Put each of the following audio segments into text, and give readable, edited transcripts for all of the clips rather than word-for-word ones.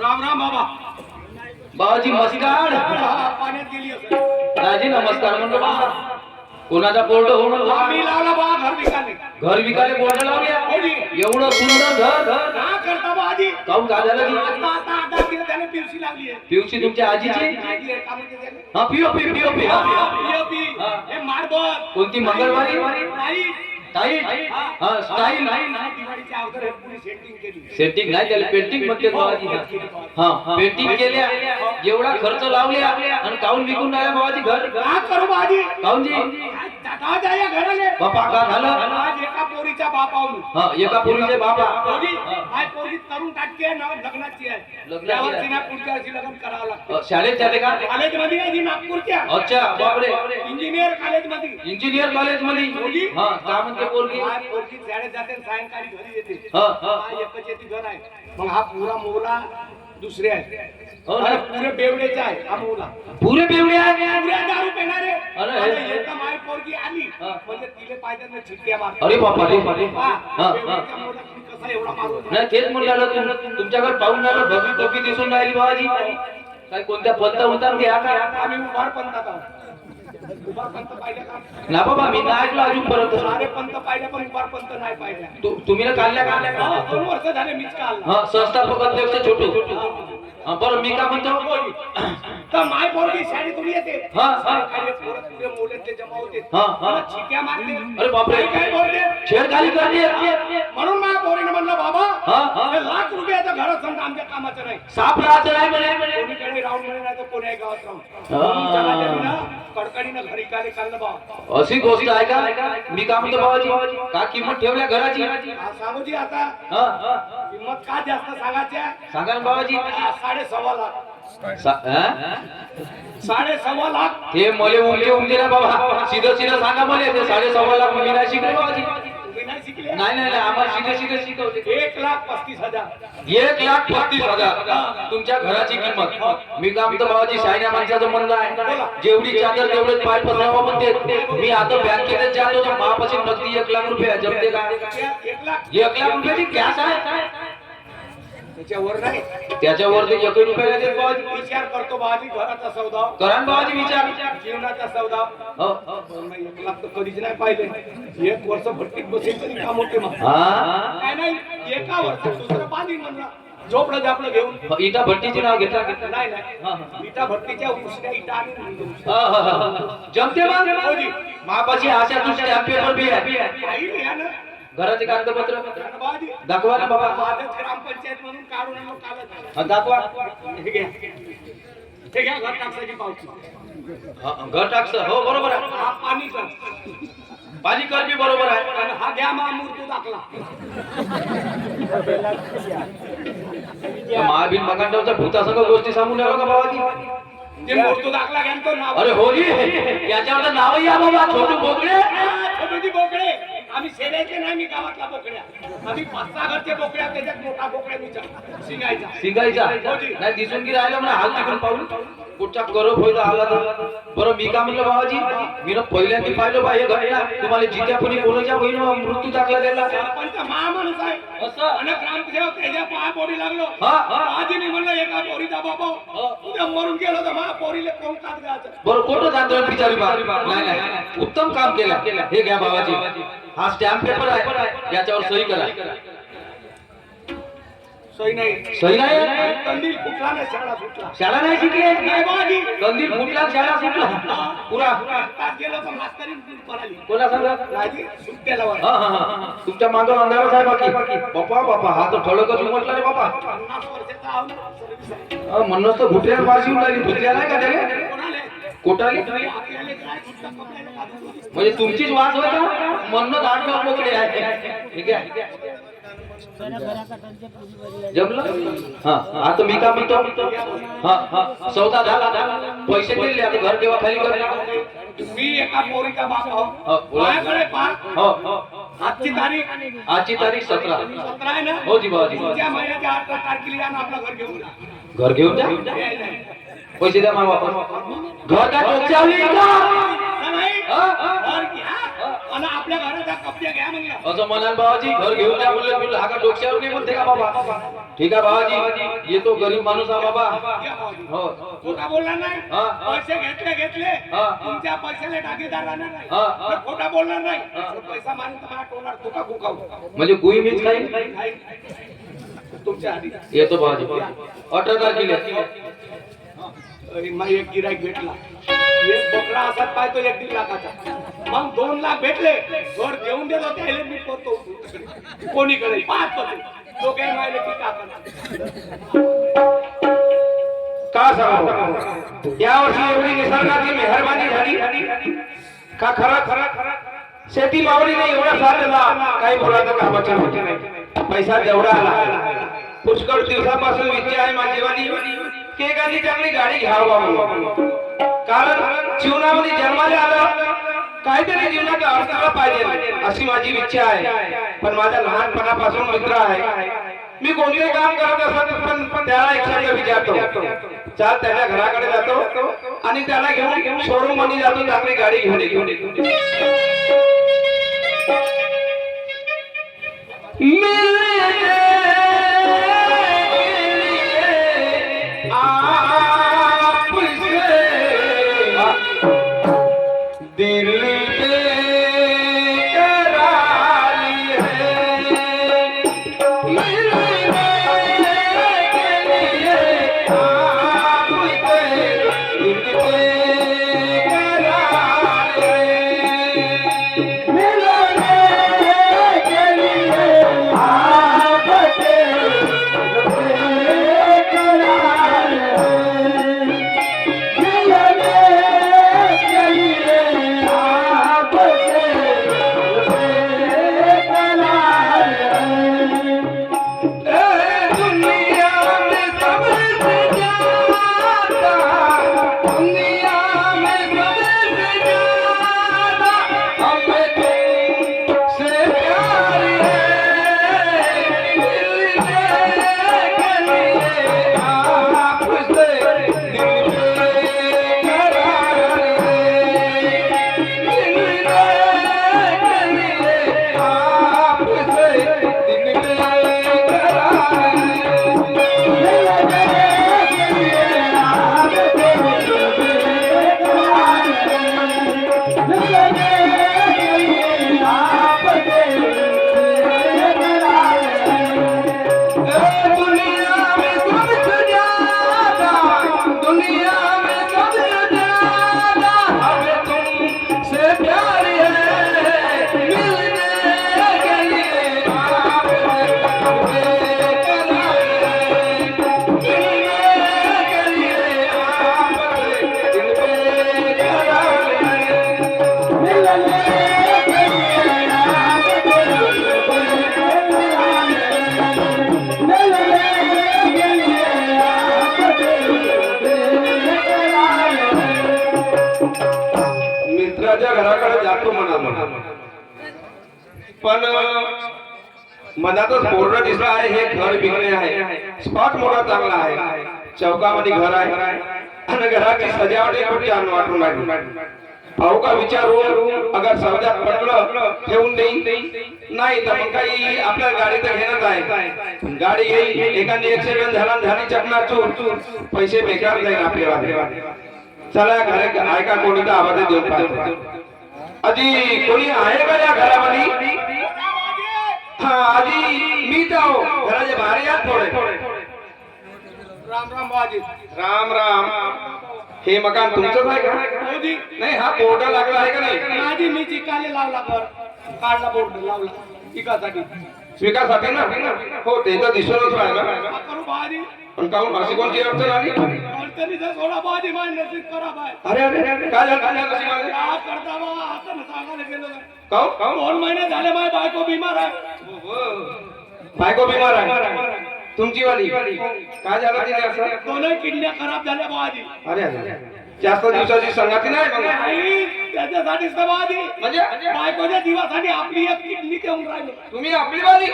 राम राम बाबा. बाबाजी नमस्कार. पाण्यात गेली असेल. राजी नमस्कार म्हणतो बाबा. कोणाचा बोर्ड हो म्हणतो. आम्ही लावला बा घर विकाले. घर विकाले बोर्ड लावल्या. एवढं सुंदर घर का करता बा आधी. काऊन काय झालं की आता आता तिला त्याने पिवशी लागली आहे. पिवची तुमच्या आजीची. आजी आहे, का म्हणते त्याने? हा पीओपी पीओपी. पी हे मार्बल. कोणती मंगळवारी नाही टाईट. हा स्टाईल. दिवाळीच्या अगोदर हे पुरी सेटिंग केली. सेटिंग नाही त्याला पेंटिंग म्हणते बाबाजी. हा पेंटिंग केल्या. एवढा खर्च लावल्या आणि काऊन विकून राहिल्या बाबाजी घर. का करू बा आधी. काऊन जी का जाय या घराले. बापा का झालं. आज एका पोरीचा बाप आहो. हा एका पोरीचे बाबा. पोरी काय पोरी तरुण टाटके आहे ना लग्नाची आहे. लग्नाची तिला पुढच्या वर्षी लग्न करावं लागतं. शाळेत जाते का. कॉलेज मध्ये आहे ती नागपूरच्या. अच्छा बापरे. इंजिनियर कॉलेज मध्ये. इंजिनियर कॉलेज मध्ये. हा काय म्हणते पोरगी. हा पोरगी शाळेत जाते आणि सायंकाळी घरी येते. हा हा एकच येते घर आहे. मग हा पुरा मोला दुसरे आहे. हो ना. आणि पुरे बेवडेचे आहे हा मोला. पुरे बेवडे आहे. पुऱ्या दारू पिणारे. अरे. आणि एकदा माय पोरगी आली म्हणजे तिले पाहिजे ना चिट्ट्या मारतात. अरे बापा रे. हा, हा बेवड्याच्या मोला तुम्ही कसा एवढा मारू. नाही तेच म्हणलं तुमच्याकडे पाहून राहिलं भगी भगी दिसून राहिली बाबाजी. काय कोणत्या पंत उतार घ्या का. आम्ही उभार पंथात आहोत. उभार पंथ पाहिजे का. ना बाबा मी नाही ऐकलं अजून परत. सारे पंथ पाहिजे पण उभार पंथ नाही पाहिजे. तुम्ही ना काढल्या का. 2 वर्ष झाले मीच काढला. हा संस्थापक अध्यक्ष छोटू. हा बरं मी का म्हणतो. तर माय पोरगी शाळेतून येते. हा सायंकाळी पोरं पुरे मोलेतले जमा होते. हा मला चिट्ट्या मारते. अरे बापरे. काय बोलते. छेडखाली करते. म्हणून माझ्या पोरीने म्हणलं बाबा हा हे लाख रुपयाचं घर समजा आमच्या कामाचं नाही. साप राहत नाही म्हणे. कोणीकडे राहून म्हणे नाही तर कोण्या गावात राहून. हा. तुमच्या राजाने कडकडीनं घरी काले काढलं बाबा. अशी गोष्ट आहे का. मी का म्हणतो बाबाजी का किंमत ठेवल्या घराची. हा, सांगू जी आता हा किंमत का जास्त सांगायच्या. सांगा ना बाबाजी. 7.5 लाख. 7.5 लाख. हे मले उमले ना बाबा. सीधं सीधं सांगा मला ते 7.5 लाख मी नाही शिकले बाबाजी. तुम्ही नाही शिकले. नाही नाही आम्हाला सीधे शिकवते. 1,35,000. 1,35,000 तुमच्या घराची किंमत. मी का म्हणतो बाबाजी शायन्या माणसाचं म्हणणं आहे जेवढी चादर तेवढेच पाय पसरावा म्हणते. मी आता बँकेत जातो तर मापाशी नगदी 1 लाख रुपये जमते का. 1 लाख. 1 लाख रुपयाची कॅश आहे. त्याच्यावर नाही. त्याच्यावर ते 1 रुपया देत बाबाजी. विचार करतो बाबाजी घराचा सौदा. करा ना बाबाजी विचार. जीवनाचा सौदा. हो. 1 लाख तर कधीच नाही पाहिले. 1 वर्ष भट्टीत बसेल तरी काम होते मग. हा काय नाही. एका वर्षात दुसरं पाणी म्हणलं झोपडं झापडं घेऊन. इटा भट्टीचे नाव घेतला. नाही नाही इटा भट्टीच्या उसऱ्या इटा आणि जमते मग मापाची आशा दुसरी पेपर बी आहे. काही नाही आहे ना. घराचे कागदपत्र बाबाजी दाखवा ना बाबा. माझ्याच ग्रामपंचायत म्हणून काढून आणलो कालच. हा, दाखवा. हे घ्या. हे घ्या घर टाकसाची पावती. घर टाकस. हो बरोबर आहे. हा पाणी कर. पाणी कर बी बरोबर आहे. आणि हा घ्या मा मूर्ती दाखला. महाबीन मगांडवच्या भूतासंग गोष्टी सांगून आलो का बाबाजी. ते मूर्ती दाखला घ्या तो नाव. अरे होली याच्यावर नाव या बाबा छोटू बोकडे. छोटूजी बोकडे. आम्ही शेऱ्याचे नाही मी गावातला बोकड्या. आम्ही 5-6 घरचे बोकड्या त्याच्यात मोठा बोकड्या विचार शिंगायचा. शिंगायचा नाही दिसून की राहिलं म्हणा हाल तिकडून पाहून कुठचा गरब होईल आला तर. बरं मी का म्हणलं बाबाजी मी ना पहिल्यांदा पाहिलं बा हे घडला तुम्हाला जित्या कोणी कोणाच्या होईल मृत्यू दाखला द्यायला. सरपंच महामाणूस आहे असं आणि ग्रामसेवक त्याच्या पाया पोरी लागलो. हा आधी मी म्हणलं एका पोरीचा बाबा उद्या मरून गेलो तर मा पोरीले कोण काढ द्यायचं. बरं कोणतं जातो बिचारी बा. नाही नाही उत्तम काम केलं. हे घ्या बाबाजी हा स्टॅम्प पेपर आहे याच्यावर सही करा. सही नाही. सही नाही. कंदील फुटला नाही शाळा सुटला. शाळा नाही शिकली. नाही बाबाजी कंदील फुटला शाळा सुटला पुरा. तास गेलो तर मास्तरी पळाली. कोणा सांगा राजी सुट्ट्याला वर. हा हा हा तुमच्या मागं अंधारच आहे बाकी. बापा बापा हा तर ठळकच उमटला रे बाबा. 50 वर्षाचा आहो ना सर्विस आहे. म्हणूनच तर घुटऱ्याला वाशी येऊन लागली. भुतल्या नाही का त्याला कोणाले कोटाली. आपल्याला काय सुट्टा कपड्याला काढून. म्हणजे तुमचीच वास होय का. म्हणूनच 8 मोकळे आहे. ठीक आहे जमलं. हा आता मी का म्हणतो. हा हा सौदा झाला. पैसे दिले आता घर देवा खाली कर. मी एका पोरीचा बाप हो, आहो. बोला. माझ्याकडे पहा. हो हो आजची तारीख आजची तारीख 17 आहे ना. हो जी बाबाजी. पुढच्या महिन्याच्या 8 तारखेला या ना आपलं घर घेऊन जा. घर घेऊन जा. नाही, नाही. पैसे द्या मला वापस. घर का टोचावली का नाही. हा? घर घ्या. आणि आपल्या घराचा कब्जा घ्या म्हणलं. असं म्हणाल बाबाजी, घर घेऊन जा म्हणलं, बिल हाका डोक्यावर नाही म्हणते का बाबा? ठीक आहे बाबाजी, येतो, गरीब माणूस आहे बाबा. या भाऊजी. हो खोटा बोलणार नाही. हा. पैसे घेतले हा. तुमच्या पैशाला टाकीदार राहणार नाही. हा. तर खोटा बोलणार नाही. पैसा मारून तुम्हाला टोणार तुका गुकाऊ म्हणजे गुई मीच काही नाही. तुमच्या आधी येतो बाबाजी. 18 तारखेला मग एक गिराईक भेटला. एक बोकडा असाच पाहतो 1-1.5 लाखाचा. मग 2 लाख भेटले. घर घेऊन देतो त्याला मी पोहतो कोणीकडे 5 पती तो काय माहिले की का सांगू, या वर्षी एवढी निसर्गाची मेहरबानी झाली का खरं शेती मावळी नाही, एवढा साथ दिला काही बोलायचं कामाच्या नाही. पैसा जेवढा आला, पुष्कळ दिवसापासून इच्छा आहे माझीवाली की एखादी चांगली गाडी घ्यावा म्हणून. कारण जीवनामध्ये जन्माला आलं काहीतरी जीवनाचा अडथळा पाहिजे अशी माझी इच्छा आहे. पण माझ्या लहानपणापासून मित्र आहे, मी कोणते काम करत असत पण त्याला एक शब्द विचारतो, चाल त्याच्या घराकडे जातो आणि त्याला घेऊन शोरूम मध्ये जातो, चांगली गाडी घेऊन येतो. दिल मित्राच्या घराकडे जातो म्हणा, पण मनातच बोर्ड दिसला आहे हे घर बिघणे आहे. स्पॉट मोठा चांगला आहे, चौकामध्ये घर आहे आणि घराची सजावट खूप छान वाटून लागली. भाऊ का विचार हो, अगर सौद्यात पटलं ठेवून देईन, नाही तर मग काही आपल्या गाडी तर घेणंच आहे. गाडी येईल, एखादी ऍक्सिडेंट झाली चकनाचूर, पैसे बेकार जाईल आपल्याला. चला घरे ऐका, कोणी तर आवाज देऊन पाहतो. आजी कोणी आहे का या घरामध्ये? हा आजी मी जाऊ, घराच्या बाहेर या थोडे. राम राम बाजी. राम राम. हे मकान तुमचंच आहे का? मोदी नाही, हा बोर्ड लागला आहे का नाही? माझी मी चिकाले लावला घर काढला बोर्ड लावला पिकासाठी विकासाठी ना? हो ते तर दिसूनच राहिलं. का करू बाजी. पण काहून अशी कोणती अडचण आली? अडचणीचा सोडा बाजी माझी नसीब खराब आहे. अरे अरे अरे, काय झालं अशी माझी? का करता बा आता सांगायला गेलो नाही. काहून 2 महिने झाले माझी बायको बिमार आहे. बायको बिमार आहे तुमची वाली? काय झालं तिने असं? 2 किडन्या खराब झाल्या बाजी. अरे अरे, जास्त दिवसाची संगती नाही मग. नाही त्याच्यासाठीच तर बाजी. म्हणजे बायकोच्या जीवासाठी आपली एक किडनी देऊन राहिलो. तुम्ही आपली वाली?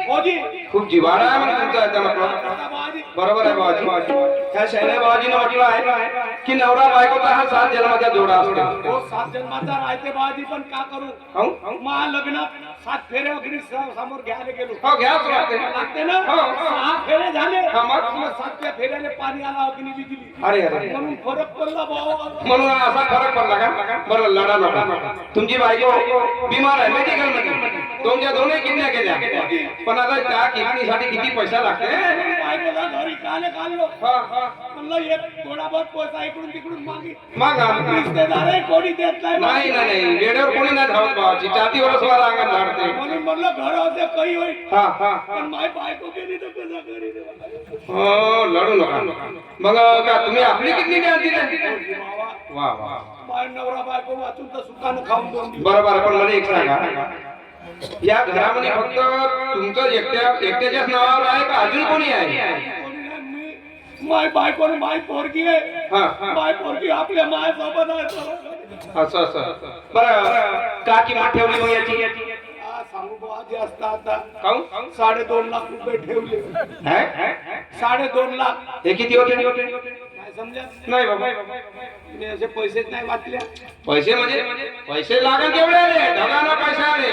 मोदी खूप जिव्हाळा आहे म्हणजे तुमचा याचा म्हटलं. बाजी. बरोबर आहे बाबाजी. ह्या शैल्या बाबाजीनं म्हटलं आहे की नवरा बायकोचा हा 7 जन्माचा जोडा असतो. हो 7 जन्माचा राहते बाजी, पण का करू काहून? मा लग्नात 7 फेरे अग्नी समोर घ्यायला गेलो. हो घ्याच लागते. लागते ना. हो. 6 फेरे झाले. हा, मग? मग 7व्या फेऱ्याने पाणी आला, अग्नी विजली. अरे अरे म्हणून फरक पडला भाऊ. म्हणून असा फरक पडला का? बरं लढा नका. तुमची बायको बिमार आहे मेडिकल मध्ये, तुमच्या दोन्ही किडन्या गेल्या, पण आता त्या किडनीसाठी किती पैसा लागते? बायकोला घरी काले काढलो. हा, हा. म्हणलं एक थोडाफार पैसा इकडून तिकडून मागे. मग रिश्तेदार आहे, कोणी देत नाही. नाही नाही नाही वेळेवर कोणी नाही धावत भावाची, 4 वर्ष अंगण झाडते. म्हणून म्हणलं घर होते काही होईल. हा हा पण माय बायको गेली तर कसं करी देवा. हो लढू नका. मग का तुम्ही आपली किडनी द्या दिली? वा वा माय नवरा बायको वाचून तर सुखानं खाऊन दोन दिवस. बरोबर. पण मला एक सांगा, या घरामध्ये फक्त तुमचं एकट्याच्याच नावावर आहे का अजून कोणी आहे? कोणी नाही, मी माय बायको आणि माय पोरगी आहे. हा. माय पोरगी आपल्या माय सोबत आहे. असं असं. बरं का किंमत ठेवली मग याची? हा, सांगू बुवा, जे असतं आता काहून? 2.5 लाख रुपये ठेवले. है? 2.5 लाख. हे किती होते? काय समजत नाही बाबा. मी असे पैसेच नाही वाचले. पैसे म्हणजे पैसे लागेल केवढे आले? ढगाला पैसे आले.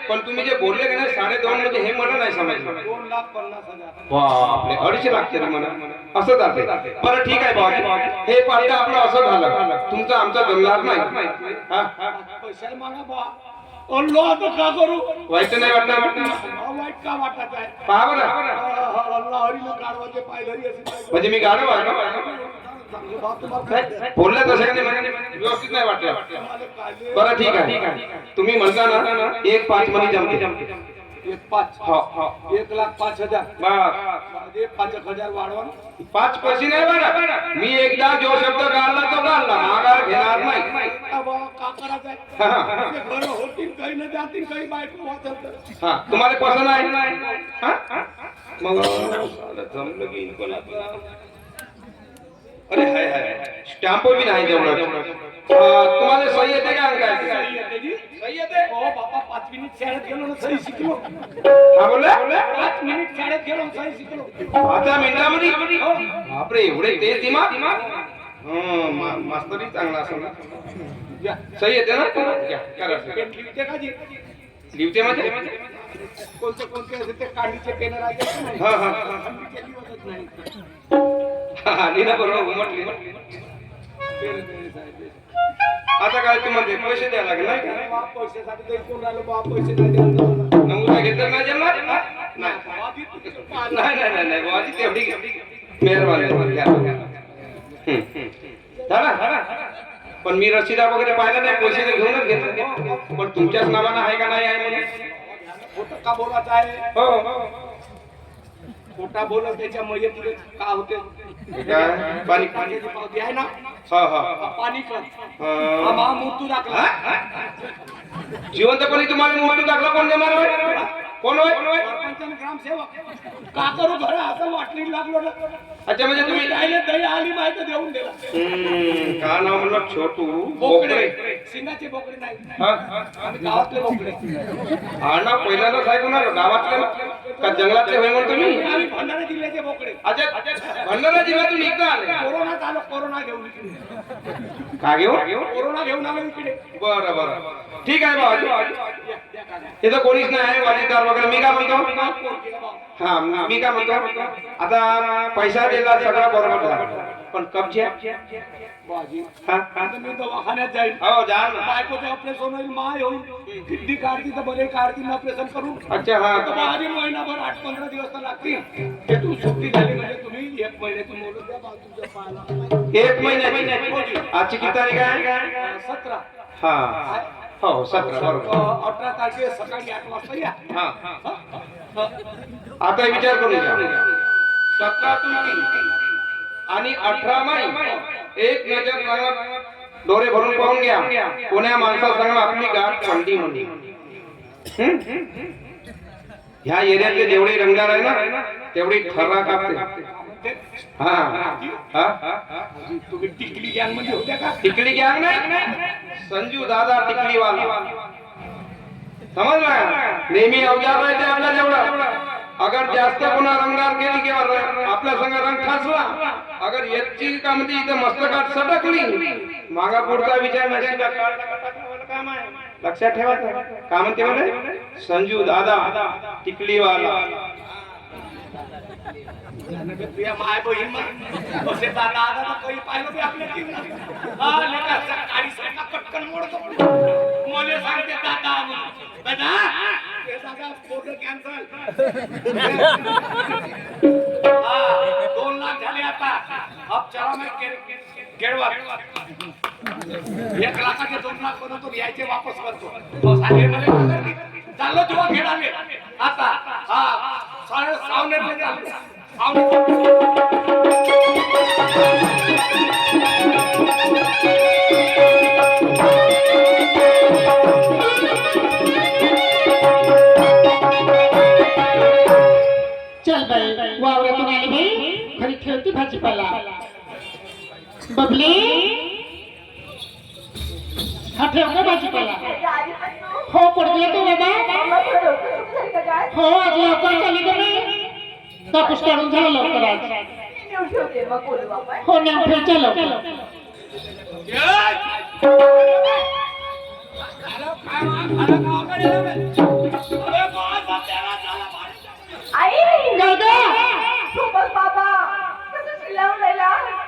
पण तुम्ही जे बोलले की नाही 2.5 म्हणजे हे मला नाही समजलं. 2,50,000. बापरे 2.5 लाख केलं म्हणा. असं जाते. बरं ठीक आहे बाबा, हे पाहिलं आपलं असं झालं, तुमचं आमचं जमणार नाही. हा? पैशाला मागा बा. लो आता का करू. वाईट नाही वाटणार? वाईट का वाटत आहे. पहा बरं, अल्ला हरीनं काढवाचे पाय घरी असे पाय. म्हणजे मी गाणं वाजलो चांगलं बा, तुम्हाला बोललं तसं का नाही? व्यवस्थित नाही वाटलं. तुम्हाला काढले. बरं ठीक आहे. तुम्ही म्हणता ना 1.5 मध्ये जमते. 1,500. हो हो 1,05,000. बस 5,000 वाढवा. 5 पैसे नाही बरं. मी एकदा जो शब्द गाळला तो गाळला, माघार घेणार नाही. का करायचं आहे. हा. ते घरं होतील काही न जातील, काही बायको वाचल तर. हा तुम्हाला पसंत आहे? हा? मग जमलं की कोणाला? अरे हाय हाय स्टॅम्प बी नाही तेवढं. तुम्हाला सही येते का? अंक आहे? सही येते जी? सही येते? हो बाबा, 5 मिनिट शाळेत गेलो ना सही शिकलो. हा बोलला? 5 मिनिट शाळेत गेलो सही शिकलो. 5 मिनिटामध्ये? बापरे एवढे ते दिमाग? मास्तरी चांगला असेल ना. या. सही येते ना? घ्या, करा. पेन लिहिते का जी? लिवते म्हणजे? कोणते असे ते कांडीचे पेन राहते का नाही? हा हा कांडीचे लिहतच नाही. आली ना बरोबर उमटली. आता काय तू म्हणते पैसे द्यायला लागेल नाही का? बा, पैशासाठी तरी कोण राहिलो बा, पैसे नाही द्यायला मला. नमुना घेतलं नाही जमणार? नाही बाबी, तू तिकडे पाहा. नाही बाबाजी तेवढी मेहरबानी घ्या. झाला. पण मी रशिदा वगैरे पाहिला नाही, पैसे तर घेऊनच घेतले. पण तुमच्याच नावानं आहे का नाही आहे म्हणजे? खोटं का बोलायचं आहे. हो खोटा बोलत त्याच्या मयतीला का होते. काय? पाणी पाण्याची पावती आहे ना. हा हा पाणी कर. हा. हा मृत्यू दाखला. जिवंतपणी तुम्हाला मोबाईल टाकला कोण देणार होय? कोण होय? सरपंच आणि ग्रामसेवक. का करू घर असं वाटली लागलो ना. अच्छा म्हणजे तुम्ही राहिले दही आली माहिती देऊन दिला. का नाव म्हणलं? छोटू बोकडे. सिंगाचे बोकडे नाही. हा आम्ही गावातले बोकडे. हा ना पहिल्यांदाच ऐकून गावातले का जंगलातले होय म्हणतो मी? आम्ही भंडारा जिल्ह्याचे बोकडे. अच्छा भंडारा जिल्ह्यातून इकडं आले. कोरोना आलो, कोरोना घेऊन इकडे. का घेऊन? कोरोना घेऊन आलो इकडे. बरं बरं ठीक आहे बाबा. द्या, काका. इथं कोणीच नाही आहे वाजेदार वगैरे. मी काय म्हणतो? पोरगी आहे बा. हा मी काय म्हणतो, आता पैसा दिला सगळा बरोबर झाला, पण कब्जे? बाजी. हा आता मी दवाखान्यात जाईल. हो जा ना. बायकोचं ऑपरेशन होईल, माय होईल. किडनी काढती तर बरे काढतील ऑपरेशन करून. अच्छा हा तर बाजी महिनाभर 8-15 दिवस तर लागतील. ते तू सुट्टी झाली म्हणजे तुम्ही 1 महिन्यातून बोलून द्या बा तुमच्या पायाला. 1 महिन्याची. आजची किती तारीख आहे? 17. हा हो 17 बरोबर. 18 तारखेला सकाळी 8 वाजता या. हा आता विचार करून घ्या. 17 तुम्ही आणि 18 माई एक नजर करत डोळे भरून पाहून घ्या. कोण्या माणसासंग आपली गाठ पडली म्हणजे ह्या एरियातले जेवढे रंगदार आहे ना तेवढी ठर्रा कापते. हा हा तुम्ही टिकली गँग मध्ये होत्या का? टिकली गँग नाही, संजू दादा टिकलीवाला. समजला? नेहमी अवजार राहते आपल्या जेवढा अगर जास्त कोणा रंगार केली किंवा आपल्या संग रंग ठासला अगर याची का म्हणते इथं मस्तकात सटकली मागा पुढचा विचार नसेल काम आहे लक्षात ठेवा का म्हणते म्हणे संजू दादा टिकलीवाला माय बहीण कसे दादा आता काही पाहिलं बी आपल्या जीवनात हा लेका सकाळी सायका पटकन मोडतो मला सांगते दादा दादा हे दादा फोटो कॅन्सल 2 लाख झाले आता अब चला मैं गेडवा 1 लाखाचे 2 लाख बनवतो यायचे वापस करतो तो सांगे मला चाललो तेव्हा खेळाले आता हा सावनेरला चाललो चल बाई वावरातून आली बाई घरी ठेवती भाजीपाला बबली हा ठेव का भाजीपाला हो पडले तू बाबा हो आज लवकर चालली का मी कापूस काढून झालं लवकर आज हो नेम ठेव चलो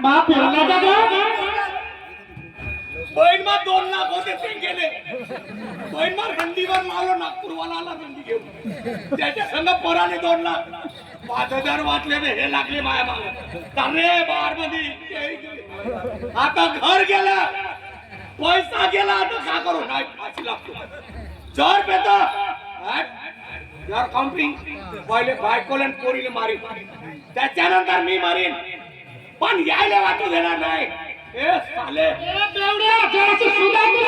मा फिरला दादा बहीणमा 2 लाख होते ते गेले बहीणमा रंदीवर लावलो नागपूरवाला आला रंदी घेऊन त्याच्या संग पोराने 2 लाख 5,000 वाटले हे लागले माया मागे चालले बार मध्ये आता घर गेलं पैसा गेला आता का करू नाही फाशी लागतो जर पेतो यार काउंटिंग पहिले बायकोला पोरीले मारी त्याच्यानंतर मी मारीन पण यायला वाटू देणार नाही ए साले बेवड्या जराशी सुधार दे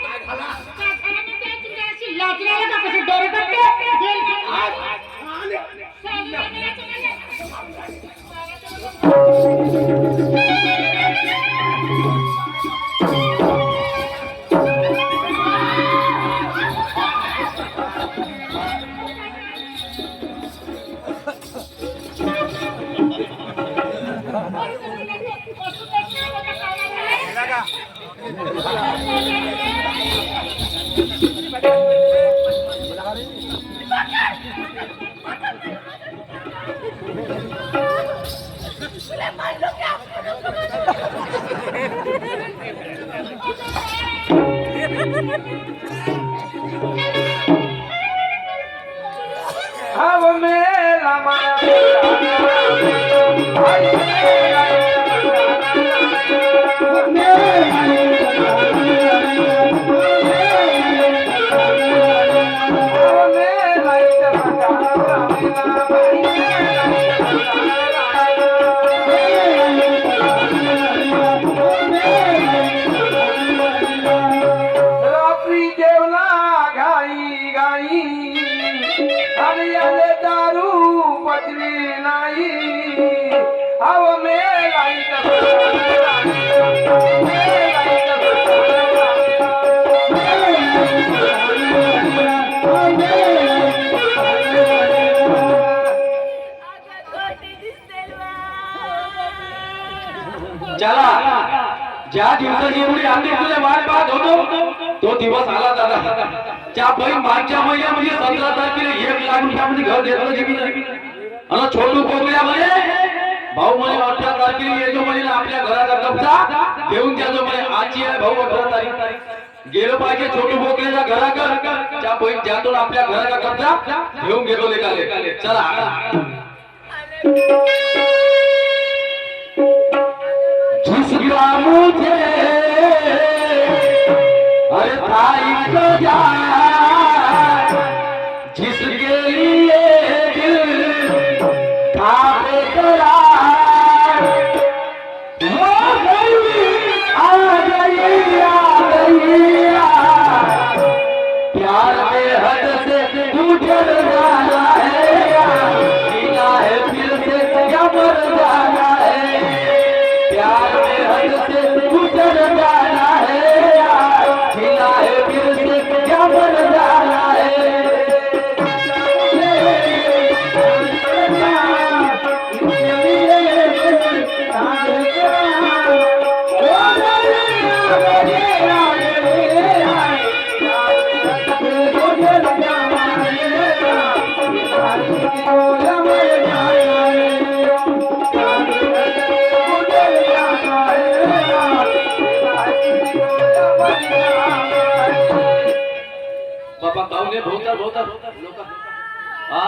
काय झाला लाजराला का कसं डोरे करते अब मेला रात्री जेवला घाई घाई आणि आले दारू पचली नाही अव मेला चला ज्या दिवसाची एवढी आंधी तुझ्या वाट पाहत होतो तो दिवस आला दादा त्या बहीण मागच्या महिन्यामध्ये 17 तारखेला 1 लाख रुपयामध्ये घर घेतलं जमीन आणि छोटू कोकल्यामध्ये भाऊ म्हणे 18 तारखेला येतो म्हणे आपल्या घराचा कब्जा घेऊन त्याचं म्हणे आजची आहे भाऊ 18 तारीख गेलो पाहिजे छोटू बोकल्याच्या घराकडे त्या बहीण ज्यातून आपल्या घराचा कब्जा घेऊन गेलो लेकाले चला जिस मुझे अरे भाई को जा जिसके लिए दिल था बेकरार वो गई आ गई प्यार में हद से गुजर जाना है जीना है फिर से क्या मर जाना है प्यार में हद से गुजर जाना है जीना है फिर से क्या मर पाहुणे भोवता भोवता लोक हा